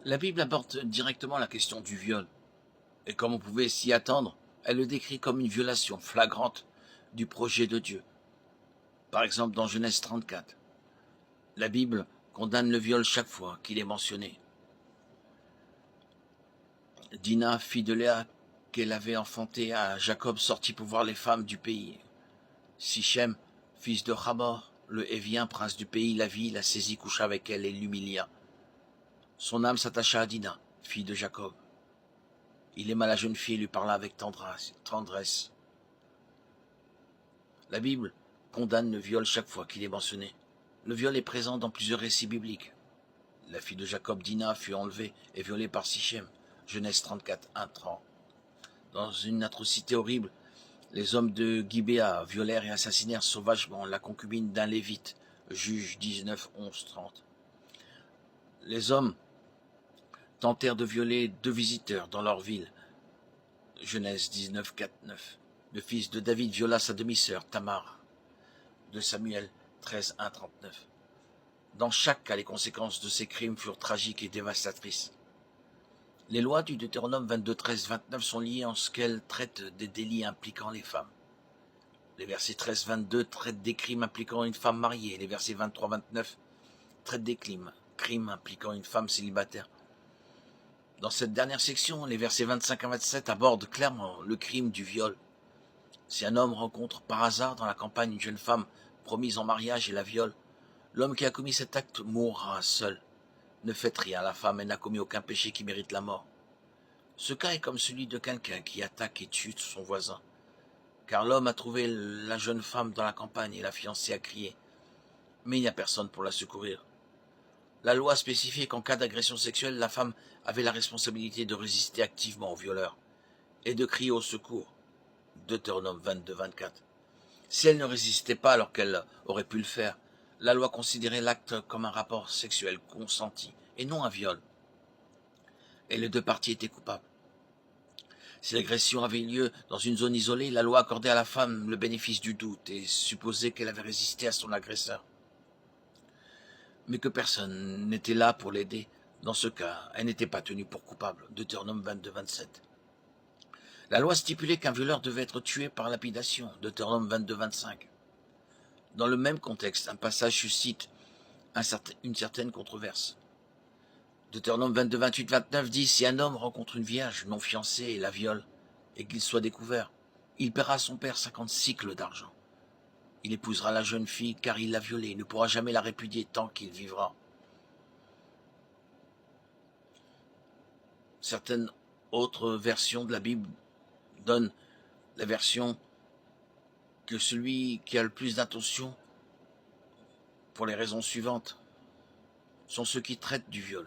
La Bible aborde directement la question du viol, et comme on pouvait s'y attendre, elle le décrit comme une violation flagrante du projet de Dieu. Par exemple dans Genèse 34, la Bible condamne le viol chaque fois qu'il est mentionné. Dina, fille de Léa, qu'elle avait enfantée à Jacob, sortit pour voir les femmes du pays. Sichem, fils de Hamor, le Hévien, prince du pays, la vit, la saisit, coucha avec elle et l'humilia. Son âme s'attacha à Dina, fille de Jacob. Il aima la jeune fille et lui parla avec tendresse. La Bible condamne le viol chaque fois qu'il est mentionné. Le viol est présent dans plusieurs récits bibliques. La fille de Jacob, Dina, fut enlevée et violée par Sichem. Genèse 34, 1-30. Dans une atrocité horrible, les hommes de Gibéa violèrent et assassinèrent sauvagement la concubine d'un Lévite. Juge 19, 11-30. Les hommes tentèrent de violer 2 visiteurs dans leur ville. Genèse 19, 4-9. Le fils de David viola sa demi-sœur, Tamar. De Samuel 13, 1-39. Dans chaque cas, les conséquences de ces crimes furent tragiques et dévastatrices. Les lois du Deutéronome 22, 13, 29 sont liées en ce qu'elles traitent des délits impliquant les femmes. Les versets 13, 22 traitent des crimes impliquant une femme mariée. Les versets 23, 29 traitent des crimes impliquant une femme célibataire. Dans cette dernière section, les versets 25 à 27 abordent clairement le crime du viol. Si un homme rencontre par hasard dans la campagne une jeune femme promise en mariage et la viole, l'homme qui a commis cet acte mourra seul. Ne faites rien, la femme n'a commis aucun péché qui mérite la mort. Ce cas est comme celui de quelqu'un qui attaque et tue son voisin. Car l'homme a trouvé la jeune femme dans la campagne et la fiancée a crié. Mais il n'y a personne pour la secourir. La loi spécifiait qu'en cas d'agression sexuelle, la femme avait la responsabilité de résister activement au violeur et de crier au secours. Deutéronome 22, 24. Si elle ne résistait pas alors qu'elle aurait pu le faire, la loi considérait l'acte comme un rapport sexuel consenti et non un viol. Et les 2 parties étaient coupables. Si l'agression avait lieu dans une zone isolée, la loi accordait à la femme le bénéfice du doute et supposait qu'elle avait résisté à son agresseur. Mais que personne n'était là pour l'aider. Dans ce cas, elle n'était pas tenue pour coupable. Deutéronome 22, 27. La loi stipulait qu'un violeur devait être tué par lapidation. Deutéronome 22, 25. Dans le même contexte, un passage suscite une certaine controverse. Deutéronome 22, 28, 29 dit « Si un homme rencontre une vierge non fiancée et la viole, et qu'il soit découvert, il paiera à son père 50 cycles d'argent. Il épousera la jeune fille car il l'a violée, il ne pourra jamais la répudier tant qu'il vivra. » Certaines autres versions de la Bible donnent la version que celui qui a le plus d'intention, pour les raisons suivantes, sont ceux qui traitent du viol.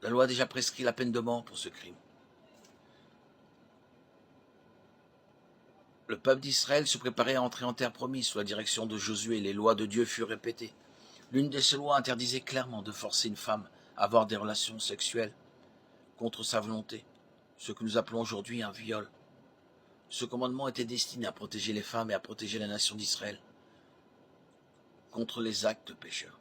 La loi a déjà prescrit la peine de mort pour ce crime. Le peuple d'Israël se préparait à entrer en terre promise sous la direction de Josué. Les lois de Dieu furent répétées. L'une de ces lois interdisait clairement de forcer une femme à avoir des relations sexuelles contre sa volonté, ce que nous appelons aujourd'hui un viol. Ce commandement était destiné à protéger les femmes et à protéger la nation d'Israël contre les actes pécheurs.